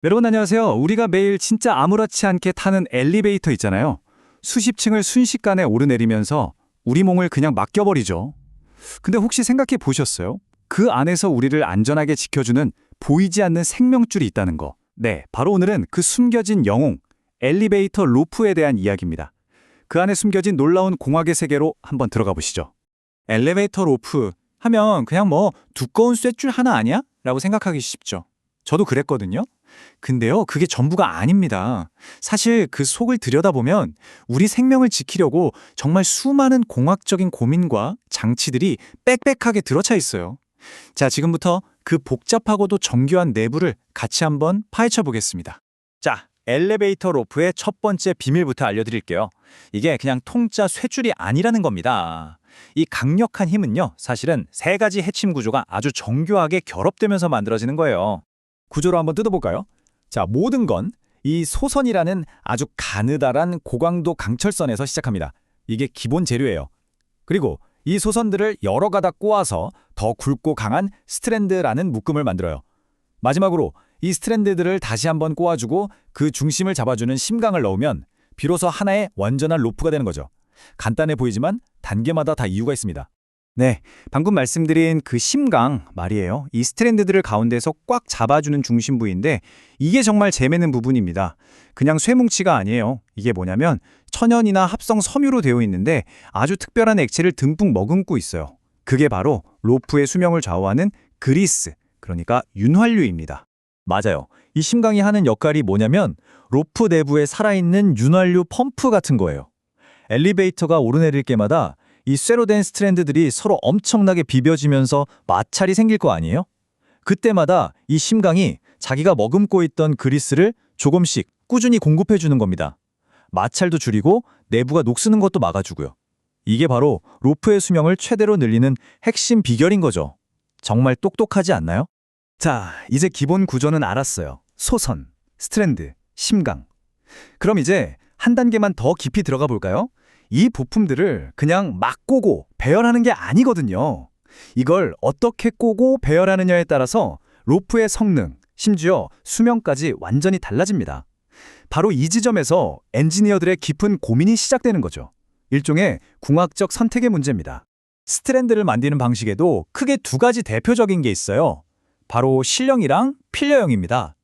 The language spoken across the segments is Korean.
여러분 안녕하세요. 우리가 매일 진짜 아무렇지 않게 타는 엘리베이터 있잖아요. 수십 층을 순식간에 오르내리면서 우리 몸을 그냥 맡겨버리죠. 근데 혹시 생각해 보셨어요? 그 안에서 우리를 안전하게 지켜주는 보이지 않는 생명줄이 있다는 거. 네, 바로 오늘은 그 숨겨진 영웅, 엘리베이터 로프에 대한 이야기입니다. 그 안에 숨겨진 놀라운 공학의 세계로 한번 들어가 보시죠. 엘리베이터 로프 하면 그냥 두꺼운 쇳줄 하나 아니야? 라고 생각하기 쉽죠. 저도 그랬거든요. 근데요, 그게 전부가 아닙니다. 사실 그 속을 들여다보면 우리 생명을 지키려고 정말 수많은 공학적인 고민과 장치들이 빽빽하게 들어차 있어요. 자, 지금부터 그 복잡하고도 정교한 내부를 같이 한번 파헤쳐 보겠습니다. 자, 엘리베이터 로프의 첫 번째 비밀부터 알려드릴게요. 이게 그냥 통짜 쇠줄이 아니라는 겁니다. 이 강력한 힘은요, 사실은 세 가지 핵심 구조가 아주 정교하게 결합되면서 만들어지는 거예요. 구조로 한번 뜯어볼까요? 자, 모든 건 이 소선이라는 아주 가느다란 고강도 강철선에서 시작합니다. 이게 기본 재료예요. 그리고 이 소선들을 여러 가닥 꼬아서 더 굵고 강한 스트랜드라는 묶음을 만들어요. 마지막으로 이 스트랜드들을 다시 한번 꼬아주고 그 중심을 잡아주는 심강을 넣으면 비로소 하나의 완전한 로프가 되는 거죠. 간단해 보이지만 단계마다 다 이유가 있습니다. 네, 방금 말씀드린 그 심강 말이에요. 이 스트랜드들을 가운데서 꽉 잡아주는 중심 부위인데 이게 정말 재미있는 부분입니다. 그냥 쇠뭉치가 아니에요. 이게 뭐냐면 천연이나 합성 섬유로 되어 있는데 아주 특별한 액체를 듬뿍 머금고 있어요. 그게 바로 로프의 수명을 좌우하는 그리스, 그러니까 윤활유입니다. 맞아요. 이 심강이 하는 역할이 뭐냐면 로프 내부에 살아있는 윤활유 펌프 같은 거예요. 엘리베이터가 오르내릴 때마다 이 쇠로 된 스트랜드들이 서로 엄청나게 비벼지면서 마찰이 생길 거 아니에요? 그때마다 이 심강이 자기가 머금고 있던 그리스를 조금씩 꾸준히 공급해 주는 겁니다. 마찰도 줄이고 내부가 녹쓰는 것도 막아주고요. 이게 바로 로프의 수명을 최대로 늘리는 핵심 비결인 거죠. 정말 똑똑하지 않나요? 자, 이제 기본 구조는 알았어요. 소선, 스트랜드, 심강. 그럼 이제 한 단계만 더 깊이 들어가 볼까요? 이 부품들을 그냥 막 꼬고 배열하는 게 아니거든요. 이걸 어떻게 꼬고 배열하느냐에 따라서 로프의 성능, 심지어 수명까지 완전히 달라집니다. 바로 이 지점에서 엔지니어들의 깊은 고민이 시작되는 거죠. 일종의 궁합적 선택의 문제입니다. 스트랜드를 만드는 방식에도 크게 두 가지 대표적인 게 있어요. 바로 실형이랑 필러형입니다.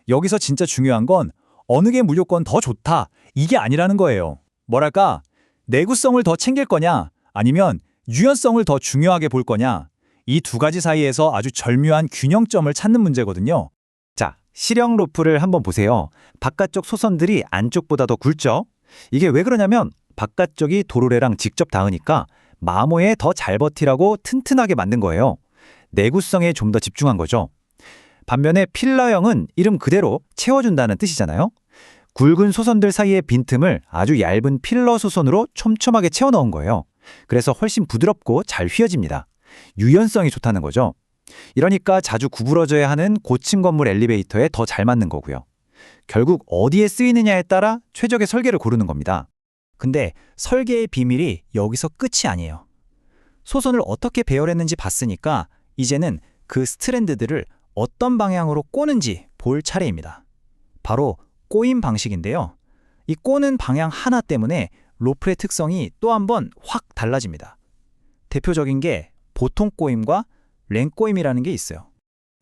여기서 진짜 중요한 건 어느 게 무조건 더 좋다, 이게 아니라는 거예요. 뭐랄까, 내구성을 더 챙길 거냐, 아니면 유연성을 더 중요하게 볼 거냐, 이 두 가지 사이에서 아주 절묘한 균형점을 찾는 문제거든요. 자, 실형 로프를 한번 보세요. 바깥쪽 소선들이 안쪽보다 더 굵죠? 이게 왜 그러냐면 바깥쪽이 도로래랑 직접 닿으니까 마모에 더 잘 버티라고 튼튼하게 만든 거예요. 내구성에 좀 더 집중한 거죠. 반면에 필러형은 이름 그대로 채워준다는 뜻이잖아요. 굵은 소선들 사이의 빈틈을 아주 얇은 필러 소선으로 촘촘하게 채워 넣은 거예요. 그래서 훨씬 부드럽고 잘 휘어집니다. 유연성이 좋다는 거죠. 이러니까 자주 구부러져야 하는 고층 건물 엘리베이터에 더 잘 맞는 거고요. 결국 어디에 쓰이느냐에 따라 최적의 설계를 고르는 겁니다. 근데 설계의 비밀이 여기서 끝이 아니에요. 소선을 어떻게 배열했는지 봤으니까 이제는 그 스트랜드들을 어떤 방향으로 꼬는지 볼 차례입니다. 바로 꼬임 방식인데요. 이 꼬는 방향 하나 때문에 로프의 특성이 또 한 번 확 달라집니다. 대표적인 게 보통 꼬임과 랭 꼬임이라는 게 있어요.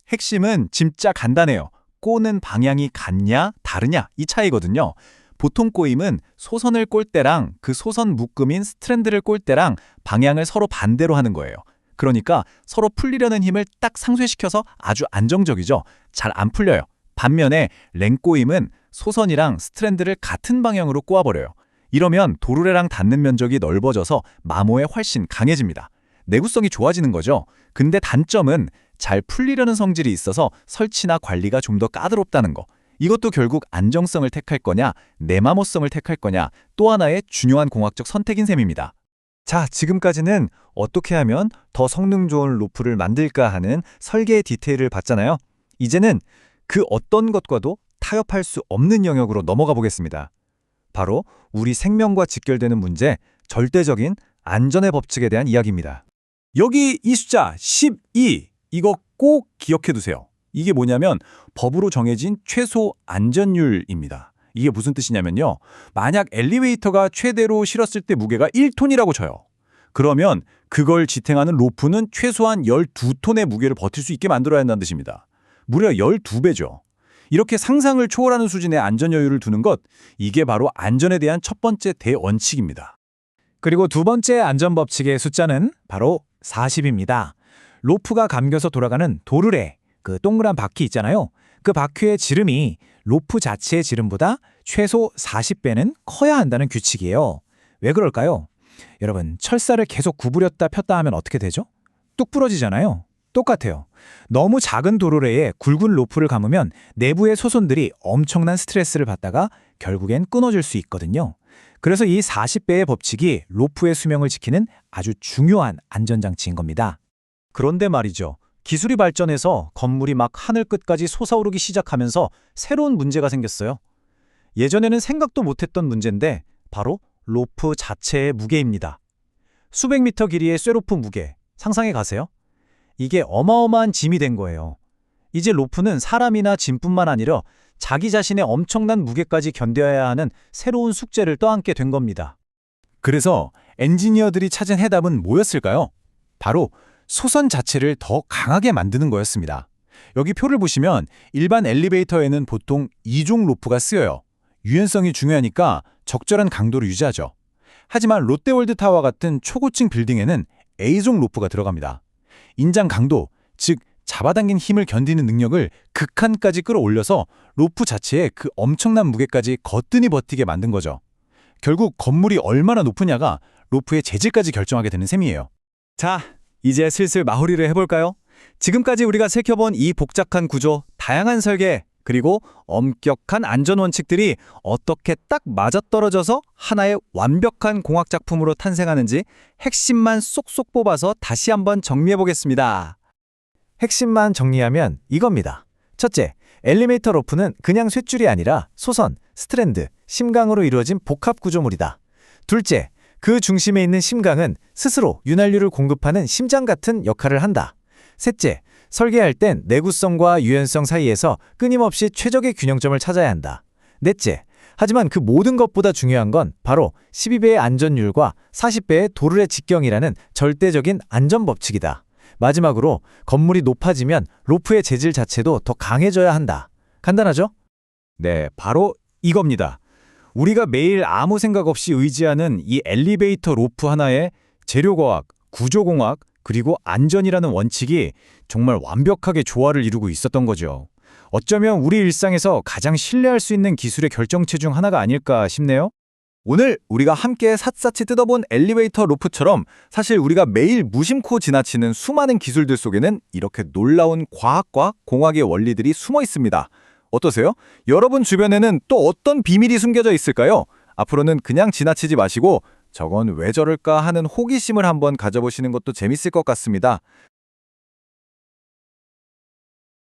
핵심은 진짜 간단해요. 꼬는 방향이 같냐, 다르냐, 이 차이거든요. 보통 꼬임은 소선을 꼴 때랑 그 소선 묶음인 스트랜드를 꼴 때랑 방향을 서로 반대로 하는 거예요. 그러니까 서로 풀리려는 힘을 딱 상쇄시켜서 아주 안정적이죠. 잘 안 풀려요. 반면에 랭 꼬임은 소선이랑 스트랜드를 같은 방향으로 꼬아버려요. 이러면 도르래랑 닿는 면적이 넓어져서 마모에 훨씬 강해집니다. 내구성이 좋아지는 거죠. 근데 단점은 잘 풀리려는 성질이 있어서 설치나 관리가 좀 더 까다롭다는 거. 이것도 결국 안정성을 택할 거냐, 내마모성을 택할 거냐, 또 하나의 중요한 공학적 선택인 셈입니다. 자, 지금까지는 어떻게 하면 더 성능 좋은 로프를 만들까 하는 설계의 디테일을 봤잖아요. 이제는 그 어떤 것과도 타협할 수 없는 영역으로 넘어가 보겠습니다. 바로 우리 생명과 직결되는 문제, 절대적인 안전의 법칙에 대한 이야기입니다. 여기 이 숫자 12, 이거 꼭 기억해 두세요. 이게 뭐냐면 법으로 정해진 최소 안전율입니다. 이게 무슨 뜻이냐면요. 만약 엘리베이터가 최대로 실었을 때 무게가 1톤이라고 쳐요. 그러면 그걸 지탱하는 로프는 최소한 12톤의 무게를 버틸 수 있게 만들어야 한다는 뜻입니다. 무려 12배죠. 이렇게 상상을 초월하는 수준의 안전 여유를 두는 것, 이게 바로 안전에 대한 첫 번째 대원칙입니다. 그리고 두 번째 안전법칙의 숫자는 바로 40입니다. 로프가 감겨서 돌아가는 도르래, 그 동그란 바퀴 있잖아요. 그 바퀴의 지름이 로프 자체의 지름보다 최소 40배는 커야 한다는 규칙이에요. 왜 그럴까요? 여러분, 철사를 계속 구부렸다 폈다 하면 어떻게 되죠? 뚝 부러지잖아요. 똑같아요. 너무 작은 도르래에 굵은 로프를 감으면 내부의 소손들이 엄청난 스트레스를 받다가 결국엔 끊어질 수 있거든요. 그래서 이 40배의 법칙이 로프의 수명을 지키는 아주 중요한 안전장치인 겁니다. 그런데 말이죠. 기술이 발전해서 건물이 막 하늘 끝까지 솟아오르기 시작하면서 새로운 문제가 생겼어요. 예전에는 생각도 못했던 문제인데 바로 로프 자체의 무게입니다. 수백 미터 길이의 쇠로프 무게, 상상해 가세요. 이게 어마어마한 짐이 된 거예요. 이제 로프는 사람이나 짐뿐만 아니라 자기 자신의 엄청난 무게까지 견뎌야 하는 새로운 숙제를 떠안게 된 겁니다. 그래서 엔지니어들이 찾은 해답은 뭐였을까요? 바로 소선 자체를 더 강하게 만드는 거였습니다. 여기 표를 보시면 일반 엘리베이터에는 보통 2종 로프가 쓰여요. 유연성이 중요하니까 적절한 강도를 유지하죠. 하지만 롯데월드타워 같은 초고층 빌딩에는 A종 로프가 들어갑니다. 인장 강도, 즉 잡아당긴 힘을 견디는 능력을 극한까지 끌어올려서 로프 자체에 그 엄청난 무게까지 거뜬히 버티게 만든 거죠. 결국 건물이 얼마나 높으냐가 로프의 재질까지 결정하게 되는 셈이에요. 자, 이제 슬슬 마무리를 해볼까요? 지금까지 우리가 살펴본 이 복잡한 구조, 다양한 설계, 그리고 엄격한 안전 원칙들이 어떻게 딱 맞아떨어져서 하나의 완벽한 공학 작품으로 탄생하는지 핵심만 쏙쏙 뽑아서 다시 한번 정리해보겠습니다. 핵심만 정리하면 이겁니다. 첫째, 엘리베이터 로프는 그냥 쇳줄이 아니라 소선, 스트랜드, 심강으로 이루어진 복합 구조물이다. 둘째, 그 중심에 있는 심강은 스스로 윤활유를 공급하는 심장 같은 역할을 한다. 셋째, 설계할 땐 내구성과 유연성 사이에서 끊임없이 최적의 균형점을 찾아야 한다. 넷째, 하지만 그 모든 것보다 중요한 건 바로 12배의 안전율과 40배의 도르래 직경이라는 절대적인 안전법칙이다. 마지막으로 건물이 높아지면 로프의 재질 자체도 더 강해져야 한다. 간단하죠? 네, 바로 이겁니다. 우리가 매일 아무 생각 없이 의지하는 이 엘리베이터 로프 하나에 재료과학, 구조공학, 그리고 안전이라는 원칙이 정말 완벽하게 조화를 이루고 있었던 거죠. 어쩌면 우리 일상에서 가장 신뢰할 수 있는 기술의 결정체 중 하나가 아닐까 싶네요. 오늘 우리가 함께 샅샅이 뜯어본 엘리베이터 로프처럼 사실 우리가 매일 무심코 지나치는 수많은 기술들 속에는 이렇게 놀라운 과학과 공학의 원리들이 숨어 있습니다. 어떠세요? 여러분 주변에는 또 어떤 비밀이 숨겨져 있을까요? 앞으로는 그냥 지나치지 마시고 저건 왜 저럴까 하는 호기심을 한번 가져보시는 것도 재밌을 것 같습니다.